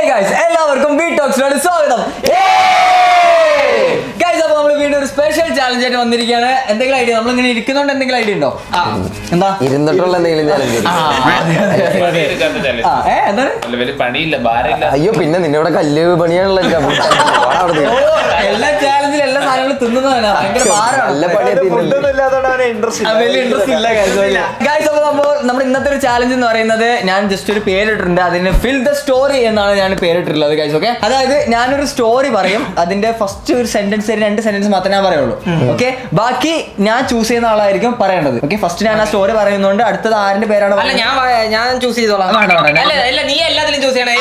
guys, എല്ലാവർക്കും B ടോക്സിലോട്ട് സ്വാഗതം. Guys, അപ്പോൾ നമ്മൾ വീണ്ടും ഒരു സ്പെഷ്യൽ ചാലഞ്ച് ആയിട്ട് വന്നിരിക്കുകയാണ്. എന്തെങ്കിലും ഐഡിയ? നമ്മൾ ഇങ്ങനെ ഇരിക്കുന്നോണ്ട് എന്തെങ്കിലും ഐഡിയ ഉണ്ടോ? എന്താ ഇരുന്നിട്ടുള്ള എന്തെങ്കിലും ചാലഞ്ച്? അയ്യോ, പിന്നെ നിന്നോട് കല്ല് പണിയാണല്ലോ. എല്ലാ ചാലഞ്ചിലും എല്ലാ സാധനങ്ങളും തിന്നുന്നതാണ്. ഭയങ്കര ഭാരമാണ്. നമ്മുടെ ഇന്നത്തെ ഒരു ചാലഞ്ച് എന്ന് പറയുന്നത്, ഞാൻ ജസ്റ്റ് ഒരു പേരിട്ടിട്ടുണ്ട്. അതിന് ഫിൽ ദ സ്റ്റോറി എന്നാണ് ഞാൻ പേരിട്ടിട്ടുള്ളത് ഗൈസ്. ഓക്കെ, അതായത് ഞാനൊരു സ്റ്റോറി പറയും. അതിന്റെ ഫസ്റ്റ് ഒരു സെന്റൻസ്, 2 സെന്റൻസ് മാത്രമേ ഞാൻ പറയുള്ളൂ. ഓക്കെ, ബാക്കി ഞാൻ ചൂസ് ചെയ്യുന്ന ആളായിരിക്കും പറയേണ്ടത്. ഓക്കെ, ഫസ്റ്റ് ഞാൻ ആ സ്റ്റോറി പറയുന്നതുകൊണ്ട് അടുത്തത് ആരുടെ പേരാണ്? ഞാൻ ചൂസ് ചെയ്തോളാം. നീ എല്ലാത്തിലും ചൂസ് ചെയ്യണം.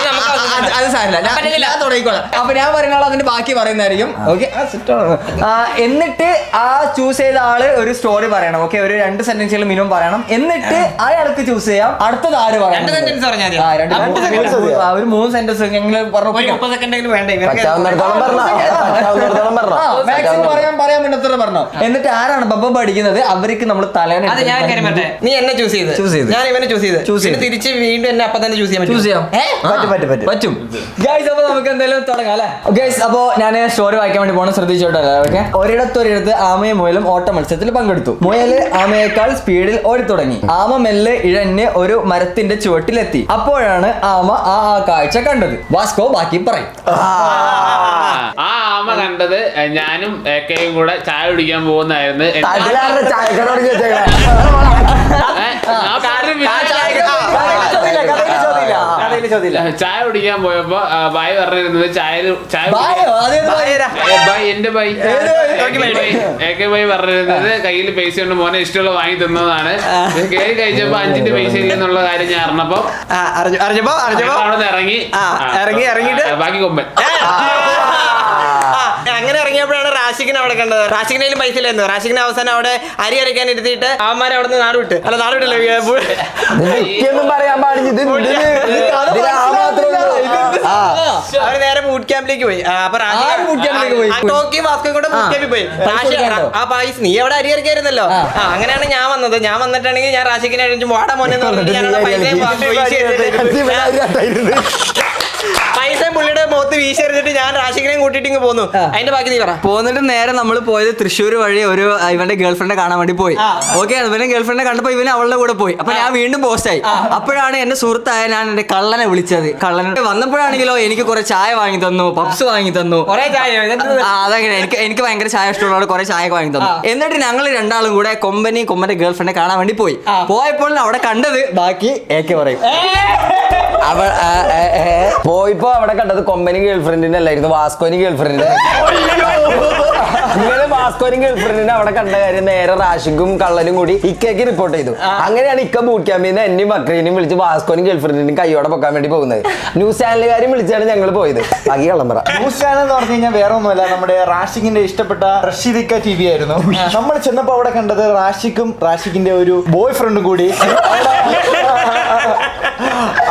അത് സാരില്ല, ഞാൻ തുടങ്ങിക്കോളാം. അപ്പൊ ഞാൻ പറയുന്ന ആൾ അതിന്റെ ബാക്കി പറയുന്നതായിരിക്കും. ഓക്കെ, എന്നിട്ട് ആ ചൂസ് ചെയ്ത ആള് ഒരു സ്റ്റോറി പറയണം. ഓക്കെ, ഒരു 2 സെന്റൻസുകൾ മിനിമം പറയണം. എന്നിട്ട് അയാൾക്ക് ചൂസ് ചെയ്യാം അടുത്തത് ആര് പറയണം. 2 സെന്റൻസ് പറഞ്ഞാൽ ഒരു 3 സെന്റൻസ് പറഞ്ഞു. 30 സെക്കൻഡെങ്കിലും വേണ്ടേ? പറയാൻ വേണ്ടത്ര പറഞ്ഞോ. എന്നിട്ട് ആരാണ് ബബ്ബ പഠിക്കുന്നത് അവർക്ക് നമ്മൾ തലേന. നീ എന്നെ ചൂസ് ചെയ്ത്, ഞാൻ ഇവനെ ചൂസ് ചെയ്ത് തിരിച്ച് വീണ്ടും എന്നെ അപ്പൊ തന്നെ ചൂസ് ചെയ്യാം. പറ്റും ഗൈസ്. അപ്പൊ നമുക്ക് എന്തായാലും തുടങ്ങാം അല്ലെ ഗൈസ്? അപ്പൊ ഞാൻ സ്റ്റോറി വായിക്കാൻ വേണ്ടി പോകണം, ശ്രദ്ധിച്ചോട്ടെ. ഓക്കെ, ഒരിടത്ത് ആമയും മുയലും ഓട്ട മത്സരത്തിൽ പങ്കെടുത്തു. മുയല് ആമയേക്കാൾ സ്പീഡിൽ ഓടി തുടങ്ങി. ആമ മെല്ലെ ഇഴഞ്ഞ് ഒരു മരത്തിന്റെ ചുവട്ടിലെത്തി. അപ്പോഴാണ് ആമ ആ കാഴ്ച കണ്ടത്. വാസ്കോ ബാക്കി പറയും. ആ ആമ കണ്ടത് ഞാനും ഏക്കയും കൂടെ ചായ കുടിക്കാൻ പോകുന്നായിരുന്നു. ചായ കുടിക്കാൻ പോയപ്പോ ബായ് പറഞ്ഞിരുന്നത് എന്റെ ബൈ ഏക്കെ ബൈ പറഞ്ഞിരുന്നത് കയ്യിൽ പൈസ കൊണ്ട് മോനെ ഇഷ്ടമുള്ള വാങ്ങി തിന്നതാണ്. കയറി കഴിച്ചപ്പോ 5 പൈസ ഇല്ലെന്നുള്ള കാര്യം ഞാൻ അറിഞ്ഞപ്പോ അവിടെ നിന്ന് ഇറങ്ങിയിട്ട് ബാക്കി കൊമ്പൻ. അങ്ങനെ ഇറങ്ങിയപ്പോഴാണ് റാഷിക്കിനെ അവിടെ കണ്ടത്. റാഷിക്കിനും പൈസ ഇല്ലായിരുന്നു. റാഷിക്കിനെ അവസാനം അവിടെ അരി അരയ്ക്കാൻ ഇരുത്തിയിട്ട് അവന്മാരെ അവിടെ നിന്ന് നാട് വിട്ടല്ലേ പറയാൻ പാടില്ല. അവര് നേരെ ബൂട്ട് ക്യാമ്പിലേക്ക് പോയി. അപ്പൊ ടോക്കിയും വാസ്കോയും കൂടെ ബൂട്ട് ക്യാമ്പിൽ പോയി. ആ പൈസ നീ അവിടെ അരി അരയ്ക്കായിരുന്നല്ലോ. അങ്ങനെയാണ് ഞാൻ വന്നത്. ഞാൻ വന്നിട്ടാണെങ്കിൽ ഞാൻ റാഷിക്കിനെ അഴിച്ച് വാടാ മോനെ പൈസ പുള്ളിയുടെ മുഖത്ത് വീശിറിഞ്ഞിട്ട് ഞാൻ റാഷിക്കിനെയും കൂട്ടിട്ട് ഇങ്ങ് പോന്നു. അതിന്റെ ബാക്കി നീ പറ. പോന്നിട്ട് നേരെ നമ്മൾ പോയത് തൃശ്ശൂർ വഴി ഒരു ഇവന്റെ ഗേൾഫ്രണ്ടെ കാണാൻ വേണ്ടി പോയി. ഓക്കെ, ഇവന്റെ ഗേൾഫ്രണ്ടെ കണ്ടപ്പോ ഇവന് അവളുടെ കൂടെ പോയി. അപ്പൊ ഞാൻ വീണ്ടും പോസ്റ്റായി. അപ്പോഴാണ് എന്റെ സുഹൃത്തായ ഞാൻ എന്റെ കള്ളനെ വിളിച്ചത്. കള്ളൻ വന്നപ്പോഴാണെങ്കിലോ എനിക്ക് കുറെ ചായ വാങ്ങി തന്നു, പപ്സ് വാങ്ങി തന്നു. അതങ്ങനെ എനിക്ക് ഭയങ്കര ചായ ഇഷ്ടമുള്ളവർ കുറെ ചായ വാങ്ങി തന്നു. എന്നിട്ട് ഞങ്ങൾ 2 ആളും കൂടെ കൊമ്പന്റെ ഗേൾഫ്രണ്ടെ കാണാൻ വേണ്ടി പോയി. പോയപ്പോൾ അവിടെ കണ്ടത് ബാക്കി ഏക്കെ പറയും. പോയിപ്പോ അവിടെ കണ്ടത് കൊമ്പനി ഗേൾഫ്രണ്ടിനെ അല്ലായിരുന്നു, വാസ്കോനി ഗേൾഫ്രണ്ടിനെ. ഇങ്ങനെ വാസ്കോനി ഗേൾഫ്രണ്ടിനെ അവിടെ കണ്ട കാര്യം നേരെ റാഷിക്കും കള്ളനും കൂടി ഇക്കയ്ക്ക് റിപ്പോർട്ട് ചെയ്തു. അങ്ങനെയാണ് ഇക്ക ബൂട്ട് ക്യാമ്പിൽ നിന്ന് എന്നെയും ബക്രീനെയും വിളിച്ച് വാസ്കോനും ഗേൾഫ്രണ്ടിനും കൈയോടെ പൊക്കാൻ വേണ്ടി പോകുന്നത്. ന്യൂസ് ചാനലുകാരും വിളിച്ചാണ് ഞങ്ങൾ പോയത്. ബാക്കി കള്ളം പറ. ന്യൂസ് ചാനൽ എന്ന് പറഞ്ഞു കഴിഞ്ഞാൽ വേറെ ഒന്നുമല്ല, നമ്മുടെ റാഷിക്കിന്റെ ഇഷ്ടപ്പെട്ട റഷീദിക്ക TV ആയിരുന്നു. നമ്മൾ ചെന്നപ്പോ അവിടെ കണ്ടത് റാഷിക്കിന്റെ ഒരു ബോയ് ഫ്രണ്ടും കൂടി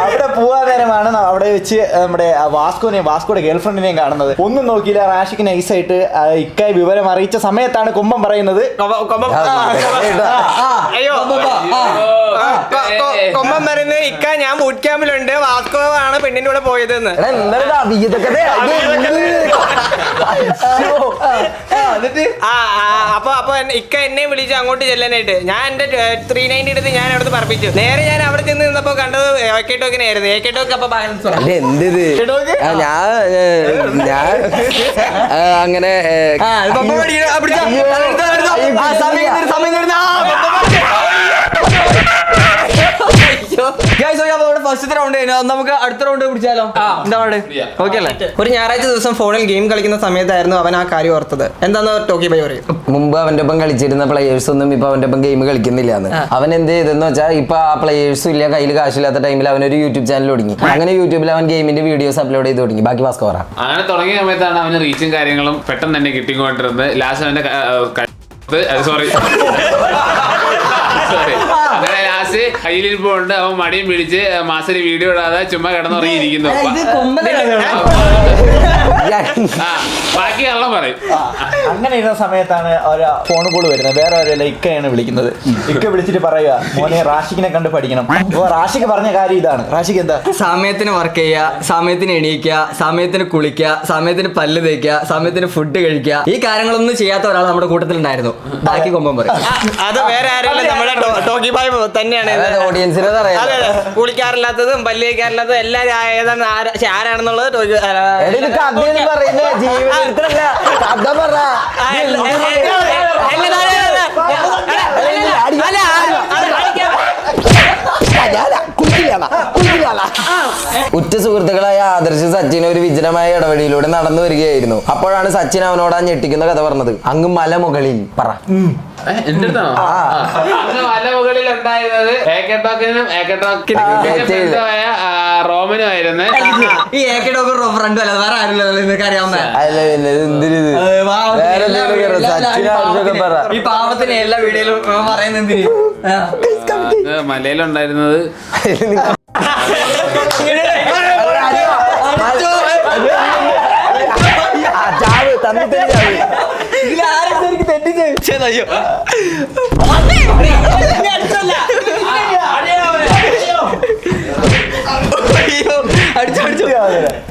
അവിടെ പോവാൻ നേരമാണ് അവിടെ വെച്ച് നമ്മുടെ വാസ്കോയുടെ ഗേൾഫ്രണ്ടിനെയും കാണുന്നത്. ഒന്നും നോക്കിയില്ല, റാഷിക്ക് നൈസായിട്ട് ഇക്കായി വിവരം അറിയിച്ച സമയത്താണ് കൊമ്പം പറയുന്നത്. കൊമ്പം പറയുന്നത് ഇക്ക ഞാൻ ബൂട്ട് ക്യാമ്പിലുണ്ട്, വാസ്കോ ആണ് പെണ്ണിന്റെ കൂടെ പോയതെന്ന്. അപ്പൊ ഇക്ക എന്നെ വിളിച്ചു അങ്ങോട്ട് ചെല്ലാനായിട്ട്. ഞാൻ എന്റെ 390 എടുത്ത് ഞാൻ അവിടെ പറപ്പിച്ചു. നേരെ ഞാൻ അവിടെ ചെന്ന് നിന്നപ്പോ കണ്ടത് ഏക്കേട്ടോക്കിനായിരുന്നു. ഏക്കേട്ടോക്ക് അപ്പൊ ബാലൻസ് എന്തിത് ഞാൻ അങ്ങനെ ഫസ്റ്റ് റൗണ്ട് നമുക്ക് അടുത്ത റൗണ്ട് പിടിച്ചാലോ? ഓക്കെ അല്ലേ? ഒരു ഞായറാഴ്ച ദിവസം ഫോണിൽ ഗെയിം കളിക്കുന്ന സമയത്തായിരുന്നു അവൻ ആ കാര്യം ഓർത്തത്. എന്താന്ന് ടോക്കി ബൈ പറയും. മുമ്പ് അവന്റെ ഒപ്പം കളിച്ചിരുന്ന പ്ലേയേഴ്സ് ഒന്നും ഇപ്പൊ അവന്റെ ഒപ്പം ഗെയിം കളിക്കുന്നില്ലാന്ന്. അവൻ എന്ത് ചെയ്തെന്ന് വെച്ചാൽ ഇപ്പൊ ആ പ്ലേയേഴ്സും ഇല്ല, കയ്യിൽ കാശില്ലാത്ത ടൈമിൽ അവനൊരു യൂട്യൂബ് ചാനൽ തുടങ്ങി. അങ്ങനെ യൂട്യൂബിൽ അവൻ ഗെയിമിന്റെ വീഡിയോസ് അപ്ലോഡ് ചെയ്ത് തുടങ്ങി. ബാക്കി വാസ്കോ പറ. അങ്ങനെ തുടങ്ങിയ സമയത്താണ് അവന് റീച്ചും കാര്യങ്ങളും പെട്ടെന്ന് തന്നെ കിട്ടിക്കൊണ്ടിരുന്നത്. ലാസ്റ്റ് അവന്റെ സോറി അങ്ങനെ ലാസ്റ്റ് കയ്യിലിരിപ്പുണ്ട്. അവൻ മടിയും പിടിച്ച് മാസത്തിൽ വീഡിയോ ഇടാതെ ചുമ്മാ കിടന്നുറങ്ങിയിരിക്കുന്നു. ബാക്കി കള്ളം പറയും. അങ്ങനെ ഇരുന്ന സമയത്താണ് ഒരു ഫോൺ കോൾ വരുന്നത്. വേറെ ഒരു ഇക്കയാണ് വിളിക്കുന്നത്. ഇക്ക വിളിച്ചിട്ട് പറയുക, മോനെ റാഷിക്കിനെ കണ്ട് പഠിക്കണം. അപ്പൊ റാഷിക്ക് പറഞ്ഞ കാര്യം ഇതാണ്. റാഷിക്ക് എന്താ? സമയത്തിന് വർക്ക് ചെയ്യുക, സമയത്തിന് എണീക്കുക, സമയത്തിന് കുളിക്കുക, സമയത്തിന് പല്ല് തേക്കുക, സമയത്തിന് ഫുഡ് കഴിക്കുക. ഈ കാര്യങ്ങളൊന്നും ചെയ്യാത്ത ഒരാൾ നമ്മുടെ കൂട്ടത്തിലുണ്ടായിരുന്നു. ബാക്കി കൊമ്പം പറയും. അത് വേറെ ആരെങ്കിലും നമ്മുടെ ടോക്കി ബായ് തന്നെയാണ്. ഓഡിയൻസിനെ അറിയാം. അതെ അതെ, കുളിക്കാറില്ലാത്തതും പല്ല് കഴിക്കാറില്ലാത്തതും എല്ലാവരും ഏതാണ് ആരാണെന്നുള്ളത് പറയുന്നത് ജീവിതത്തിലല്ല കഥ പറ. ഉറ്റ സുഹൃത്തുക്കളായ ആദർശ് സച്ചിൻ ഒരു വിജനമായ ഇടവഴിയിലൂടെ നടന്നു വരികയായിരുന്നു. അപ്പോഴാണ് സച്ചിൻ അവനോട് ആ ഞെട്ടിക്കുന്ന കഥ പറഞ്ഞത്. അങ്ങ് മലമുകളിൽ പറ. എന്റെ അടുത്താണോ? അങ്ങ് മലമുകളിൽ ഉണ്ടായിരുന്നത് റോമനും ആയിരുന്നു. ഈ ഫ്രണ്ടും അല്ല വേറെ ആരും അറിയാവുന്ന ഈ പാവത്തിന് എല്ലാ വീഡിയോയിലും പറയുന്നത് മലയിലുണ്ടായിരുന്നത്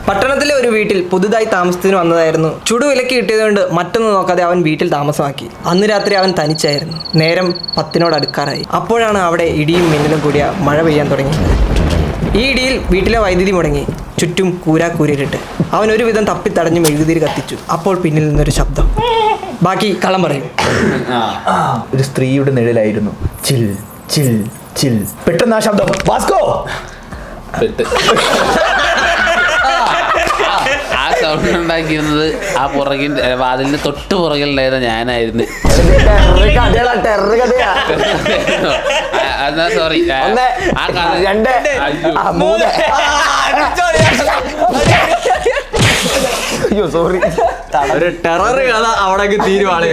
പട്ടണത്തിലെ ഒരു വീട്ടിൽ പുതുതായി താമസത്തിന് വന്നതായിരുന്നു. ചുടുവിലക്ക് കിട്ടിയതുകൊണ്ട് മറ്റൊന്നും നോക്കാതെ അവൻ വീട്ടിൽ താമസമാക്കി. അന്ന് രാത്രി അവൻ തനിച്ചായിരുന്നു. നേരം 10 അടുക്കാറായി. അപ്പോഴാണ് അവിടെ ഇടിയും മിന്നലും കൂടിയ മഴ പെയ്യാൻ തുടങ്ങി. ഈ ഇടിയിൽ വീട്ടിലെ വൈദ്യുതി മുടങ്ങി. ചുറ്റും കൂരാക്കൂരിട്ട് അവൻ ഒരുവിധം തപ്പിത്തടഞ്ഞ് മെഴുകുതിരി കത്തിച്ചു. അപ്പോൾ പിന്നിൽ നിന്നൊരു ശബ്ദം. ബാക്കി കള്ളം പറയും. ഒരു സ്ത്രീയുടെ നിഴലായിരുന്നു. ചിൽ ചിൽ ചിൽ. പെട്ടെന്ന് ആ ശബ്ദം വാസ്കോ. ആ സൗണ്ട് ഉണ്ടാക്കിയിരുന്നത് ആ പുറകിൽ വാതിലിന് തൊട്ട് പുറകിലുണ്ടായിരുന്ന ഞാനായിരുന്നു. എന്നാ സോറി. ആ അയ്യോ സോറി. ഒരു ടെറർ കഥ അവിടെ തീരുവാണ്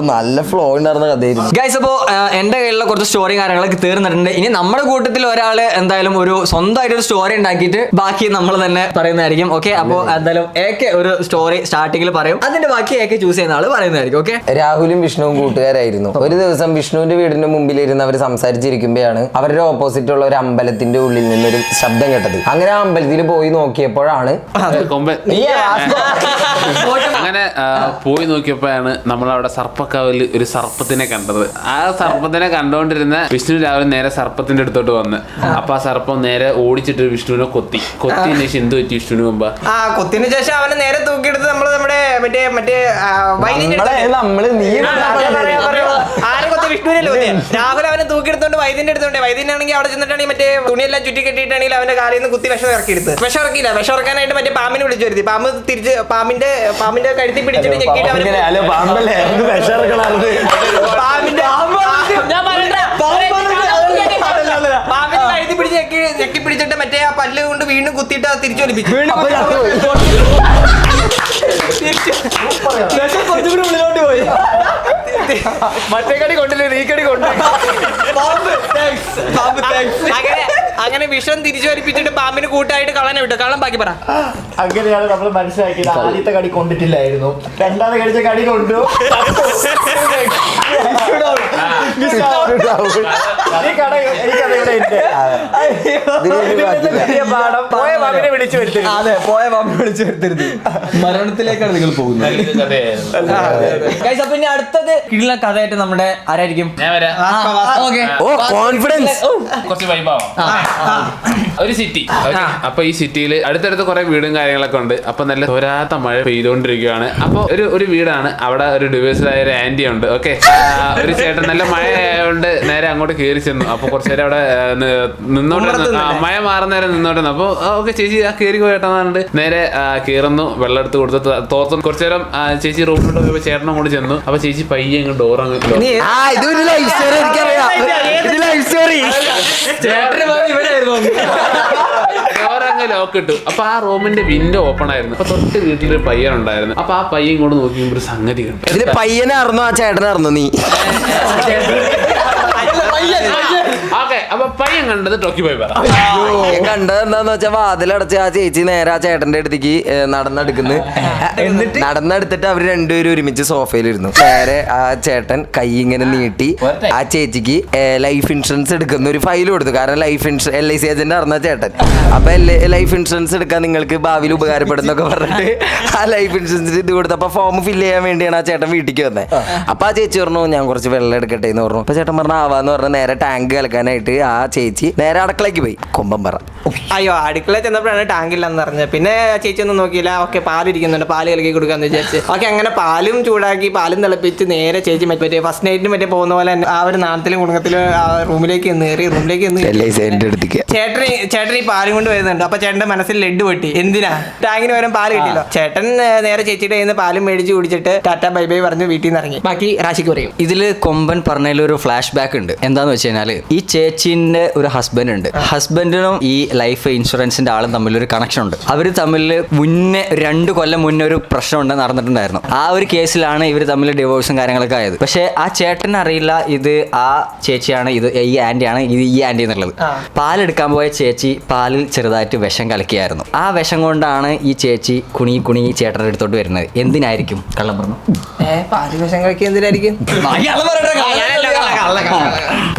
നല്ല ഫ്ലോ ഉണ്ടായിരുന്ന കഥയായിരുന്നു ഗൈസ്. അപ്പോൾ എന്റെ കയ്യിലുള്ള കുറച്ച് സ്റ്റോറിയും കാര്യങ്ങളൊക്കെ തീർന്നിട്ടുണ്ട്. ഇനി നമ്മുടെ കൂട്ടത്തിൽ ഒരാള് എന്തായാലും ഒരു സ്വന്തമായിട്ട് ഒരു സ്റ്റോറി ഉണ്ടാക്കിയിട്ട് ബാക്കി നമ്മൾ തന്നെ പറയുന്നതായിരിക്കും. ഓക്കെ, അപ്പോൾ എന്തായാലും ഏക്കെ ഒരു സ്റ്റോറി സ്റ്റാർട്ടിങ്ങിൽ പറയും. അതിന്റെ ബാക്കി ഏക്കെ ചൂസ് ചെയ്യുന്ന ആള് പറയുന്നതായിരിക്കും. ഓക്കെ. രാഹുലും വിഷ്ണുവും കൂട്ടുകാരായിരുന്നു. ഒരു ദിവസം വിഷ്ണുവിന്റെ വീടിന്റെ മുമ്പിലിരുന്ന് അവർ സംസാരിച്ചിരിക്കുമ്പോഴാണ് അവരുടെ ഓപ്പോസിറ്റ് ഉള്ള ഒരു അമ്പലത്തിന്റെ ഉള്ളിൽ നിന്നൊരു ശബ്ദം കേട്ടത്. അങ്ങനെ ആ അമ്പലത്തിൽ പോയി നോക്കിയപ്പോഴാണ് അങ്ങനെ പോയി നോക്കിയപ്പോഴാണ് നമ്മളവിടെ സർപ്പക്കാവിൽ ഒരു സർപ്പത്തിനെ കണ്ടത്. ആ സർപ്പത്തിനെ കണ്ടോണ്ടിരുന്ന വിഷ്ണു രാവിലെ നേരെ സർപ്പത്തിന്റെ അടുത്തോട്ട് വന്ന്. അപ്പൊ ആ സർപ്പം നേരെ ഓടിച്ചിട്ട് വിഷ്ണുവിനെ കൊത്തിന് ശേഷം എന്ത് പറ്റി വിഷ്ണുവിന് മുമ്പ് കൊത്തിന് ശേഷം അവനെ നേരെ തൂക്കിയെടുത്ത് നമ്മള് നമ്മുടെ മറ്റേ ആരെ കൊത്തി വിഷ്ണുവിനല്ലോ. രാഹുൽ അവനെ തൂക്കിയെടുത്തോണ്ട് വൈദ്യന്റെ അടുത്തോണ്ട് വൈദ്യനാണെങ്കിൽ അവിടെ ചെന്നിട്ടാണെങ്കിൽ മറ്റേ തുണിയെല്ലാം ചുറ്റി കെട്ടിയിട്ടാണെങ്കിൽ അവന്റെ കാലിൽ നിന്ന് കുത്തി വിഷം ഇറക്കിയെടുത്ത്. വിഷം ഇറക്കിയില്ല. വിഷം ഇറക്കാനായിട്ട് മറ്റേ പാമ്പിനെ വിളിച്ചു വരുത്തി. പാമ്പ് തിരിച്ച് പാമ്പിന്റെ കഴുത്തി പിടിച്ചിട്ട് ഞെക്കിയിട്ട് പാമ്പിന്റെ കഴുത്തി പിടിച്ച് ഞെക്കി പിടിച്ചിട്ട് മറ്റേ ആ പല്ല് കൊണ്ട് വീണ്ടും കുത്തിയിട്ട് തിരിച്ചു ഒലിപ്പിച്ചു. ഉള്ളിലോട്ട് പോയി. മറ്റേ കടി കൊണ്ടില്ലേ, നീ കടി കൊണ്ട് അങ്ങനെ വിഷം തിരിച്ചു വലിപ്പിച്ചിട്ട് പാമ്പിന് കൂട്ടായിട്ട് കള്ളനെ വിട്ടു. കള്ളം ബാക്കി പറ. അങ്ങനെയാണ് നമ്മൾ മനസ്സിലാക്കിയത്. ആദ്യത്തെ കടി കൊണ്ടിട്ടില്ലായിരുന്നു, രണ്ടാമത് കഴിച്ച കടി കൊണ്ടു. പോയ പാമ്പിനെ വിളിച്ചു വരുത്തരുത്. അതെ, പോയ പാമ്പിനെ വിളിച്ചു വരുത്തരുത്. മരണത്തിലേക്കാണ് നിങ്ങൾ പോകുന്നത്. പിന്നെ അടുത്തത് കിടിലൻ കഥയായിട്ട് നമ്മുടെ ആരായിരിക്കും? ഞാൻ വരാം. കോൺഫിഡൻസ് കുറച്ച് വൈബാവാം. ഒരു സിറ്റി. അപ്പൊ ഈ സിറ്റിയിൽ അടുത്തടുത്ത് കുറെ വീടും കാര്യങ്ങളൊക്കെ ഉണ്ട്. അപ്പൊ നല്ല തോരാത്ത മഴ പെയ്തുകൊണ്ടിരിക്കുകയാണ്. അപ്പൊ ഒരു വീടാണ്. അവിടെ ഒരു ഡിവേഴ്സ്ഡായ ഒരു ആന്റി ഉണ്ട്. ഓക്കെ, ഒരു ചേട്ടൻ നല്ല മഴ ആയതുകൊണ്ട് നേരെ അങ്ങോട്ട് കയറി ചെന്നു. അപ്പൊ കുറച്ചു നേരം അവിടെ നിന്നോണ്ടിരുന്നു. മഴ മാറുന്നേരം നിന്നോണ്ടിരുന്നു. അപ്പൊ ഓക്കെ ചേച്ചി ആ കയറി പോയിട്ടാന്നുണ്ട്. നേരെ കയറുന്നു, വെള്ളം എടുത്ത് കൊടുത്ത് തോർത്തുന്നു. കുറച്ചു നേരം ചേച്ചി റൂമിലോട്ട് പോയപ്പോ ചേട്ടനും അങ്ങോട്ട് ചെന്നു. അപ്പൊ ചേച്ചി പയ്യെ അങ്ങ് ഡോർ ചേട്ടന് ഇവനായിരുന്നു. ഡോറങ്ങ് ലോക്ക് ഇട്ടു. അപ്പൊ ആ റൂമിന്റെ വിൻഡോ ഓപ്പൺ ആയിരുന്നു. അപ്പൊ തൊട്ട് വീട്ടിലൊരു പയ്യൻ ഉണ്ടായിരുന്നു. അപ്പൊ ആ പയ്യൻ കൂടെ നോക്കിയപ്പോ ഒരു സംഗതി കണ്ടു. ഇതില് പയ്യനായിരുന്നോ ആ ചേട്ടനായിരുന്നോ നീ? ഓക്കെ, അപ്പൊ പയ്യൻ കണ്ടത് ടോക്കി പോയി പറ. കണ്ടത് എന്താന്ന് വെച്ചാ വാതിലടച്ച് ആ ചേച്ചി നേരെ ആ ചേട്ടന്റെ അടുത്തേക്ക് നടന്നെടുക്കുന്നു. നടന്നെടുത്തിട്ട് അവര് രണ്ടുപേരും ഒരുമിച്ച് സോഫയിലിരുന്നു. നേരെ ആ ചേട്ടൻ കൈ ഇങ്ങനെ നീട്ടി ആ ചേച്ചിക്ക് ലൈഫ് ഇൻഷുറൻസ് എടുക്കുന്ന ഒരു ഫയൽ കൊടുത്തു. കാരണം LIC ഏജന്റ് അറിഞ്ഞ ചേട്ടൻ. അപ്പൊ ലൈഫ് ഇൻഷുറൻസ് എടുക്കാൻ നിങ്ങൾക്ക് ഭാവിയിൽ ഉപകാരപ്പെടുന്നൊക്കെ പറഞ്ഞിട്ട് ആ ലൈഫ് ഇൻഷുറൻസ് ഇത് കൊടുത്തു. അപ്പൊ ഫോം ഫില്ല് ചെയ്യാൻ വേണ്ടിയാണ് ആ ചേട്ടൻ വീട്ടിലേക്ക് വന്നത്. അപ്പൊ ആ ചേച്ചി പറഞ്ഞു ഞാൻ കുറച്ച് വെള്ളം എടുക്കട്ടെ എന്ന് പറഞ്ഞു. അപ്പൊ ചേട്ടൻ പറഞ്ഞു ആവാന്ന് പറഞ്ഞു. നേരെ ടാങ്ക് കലക്കാനായിട്ട് ആ ചേച്ചി നേരെ അടുക്കളയ്ക്ക് പോയി. കൊമ്പം പറ. അയ്യോ, അടുക്കള ചെന്നപ്പോഴാണ് ടാങ്ക് ഇല്ലെന്ന് പറഞ്ഞത്. പിന്നെ ചേച്ചി ഒന്നും നോക്കിയില്ല. ഓക്കെ, പാലിരിക്കുന്നുണ്ട്, പാല് കലക്കി കൊടുക്കാന്ന് വിചാരിച്ച് ഓക്കെ അങ്ങനെ പാലും ചൂടാക്കി പാലും തിളപ്പിച്ച് നേരെ ചേച്ചി മറ്റേ ഫസ്റ്റ് നൈറ്റിന് മറ്റേ പോകുന്ന പോലെ ആ ഒരു നാളത്തിലും കുടുംബത്തിലും ആ റൂമിലേക്ക് ചേട്ടൻ ഈ പാലും കൊണ്ട് വരുന്നുണ്ട്. അപ്പൊ ചേട്ടന്റെ മനസ്സിൽ ലെഡ് പൊട്ടി. എന്തിനാ ടാങ്കിന് പകരം പാല് കിട്ടിയല്ലോ. ചേട്ടൻ നേരെ ചേച്ചിയുടെ കയ്യിൽ നിന്ന് പാലും മേടിച്ച് കുടിച്ചിട്ട് ടാറ്റ ബൈ ബൈ പറഞ്ഞു വീട്ടിൽ നിന്ന് ഇറങ്ങി. ബാക്കി റാശിക്ക് പറയും. ഇതില് കൊമ്പൻ പറഞ്ഞതിൽ ഒരു ഫ്ലാഷ് ബാക്ക് ഉണ്ട്. എന്താന്ന് വെച്ച് കഴിഞ്ഞാല് ഈ ചേച്ചിന്റെ ഒരു ഹസ്ബൻഡ് ഉണ്ട്. ഹസ്ബൻഡിനും ഈ ലൈഫ് ഇൻഷുറൻസിന്റെ ആളും തമ്മിൽ ഒരു കണക്ഷൻ ഉണ്ട്. അവര് തമ്മിൽ മുന്നേ 2 കൊല്ലം മുന്നേ ഒരു പ്രശ്നം നടന്നിട്ടുണ്ടായിരുന്നു. ആ ഒരു കേസിലാണ് ഇവർ തമ്മിൽ ഡിവോഴ്സും കാര്യങ്ങളൊക്കെ ആയത്. പക്ഷെ ആ ചേട്ടൻ അറിയില്ല ഇത് ആ ചേച്ചിയാണ്, ഇത് ഈ ആന്റിയാണ്, ഇത് ഈ ആന്റി എന്നുള്ളത്. പാലെടുക്കാൻ പോയ ചേച്ചി പാലിൽ ചെറുതായിട്ട് വിഷം കലക്കിയായിരുന്നു. ആ വിഷം കൊണ്ടാണ് ഈ ചേച്ചി കുണി ചേട്ടൻ്റെ അടുത്തോട്ട് വരുന്നത്. എന്തിനായിരിക്കും? കള്ളം പറഞ്ഞു. പാല് വിഷം കഴിക്കുക എന്തിനായിരിക്കും?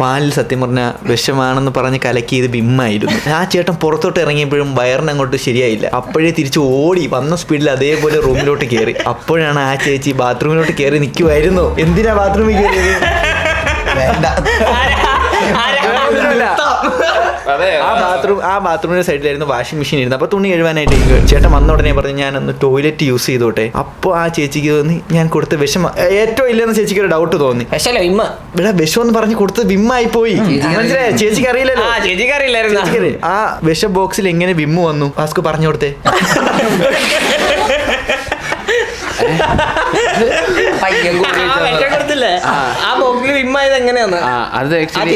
പാലിൽ സത്യം പറഞ്ഞ വിഷമാണെന്ന് പറഞ്ഞ് കലക്കിയത് ബിമ്മായിരുന്നു. ആ ചേട്ടൻ പുറത്തോട്ട് ഇറങ്ങിയപ്പോഴും വയറിന് അങ്ങോട്ട് ശരിയായില്ല. അപ്പോഴേ തിരിച്ച് ഓടി വന്ന സ്പീഡിൽ അതേപോലെ റൂമിലോട്ട് കയറി. അപ്പോഴാണ് ആ ചേച്ചി ബാത്റൂമിലോട്ട് കയറി നിൽക്കുമായിരുന്നു. എന്തിനാ ബാത്റൂമിൽ കയറിയത്? ആ ബാത്റൂമിന്റെ സൈഡിലായിരുന്നു വാഷിംഗ് മെഷീൻ ഇരുന്നത്. അപ്പൊ തുണി കഴുകാനായിട്ട് ചേട്ടൻ വന്ന ഉടനെ പറഞ്ഞു ഞാനൊന്ന് ടോയ്ലറ്റ് യൂസ് ചെയ്തോട്ടെ. അപ്പോൾ ആ ചേച്ചിക്ക് തോന്നി ഞാൻ കൊടുത്ത വിഷം ഏറ്റവും ഇല്ലെന്ന് ചേച്ചിക്ക് ഒരു ഡൗട്ട് തോന്നി. ഇവിടെ വിഷം എന്ന് പറഞ്ഞ് കൊടുത്തത് വിമ്മായി പോയി. മനസ്സിലായോ? ചേച്ചിക്ക് അറിയില്ലല്ലോ. ആ വിഷ ബോക്സിൽ എങ്ങനെ വിമ്മു വന്നു വാസ്കോ പറഞ്ഞു കൊടുത്തേ. അത് ആക്ച്വലി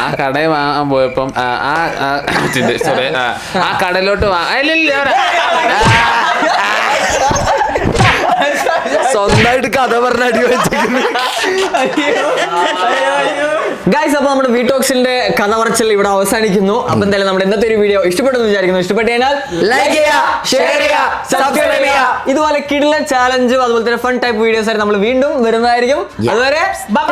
ആ കടയിൽ വാങ്ങാൻ പോയപ്പം സോറി ആ കടയിലോട്ട് സ്വന്തമായിട്ട് കഥ പറഞ്ഞ അടി വെച്ചിരിക്കുന്നു. ഗൈസ്, അപ്പൊ നമ്മുടെ വീട്ടോക്സിന്റെ കഥ പറച്ചിൽ ഇവിടെ അവസാനിക്കുന്നു. അപ്പൊ എന്തായാലും നമ്മുടെ ഇന്നത്തെ ഒരു വീഡിയോ ഇഷ്ടപ്പെട്ടെന്ന് വിചാരിക്കുന്നു. ഇഷ്ടപ്പെട്ടു കഴിഞ്ഞാൽ ലൈക്ക് ചെയ്യുക, ഷെയർ ചെയ്യുക, സബ്സ്ക്രൈബ് ചെയ്യുക. ഇതുപോലെ കിടിലൻ ചാലഞ്ചും അതുപോലെ തന്നെ ഫൺ ടൈപ്പ് വീഡിയോസ് ആയിട്ട് നമ്മൾ വീണ്ടും വരുന്നതായിരിക്കും. അതുവരെ ബൈ.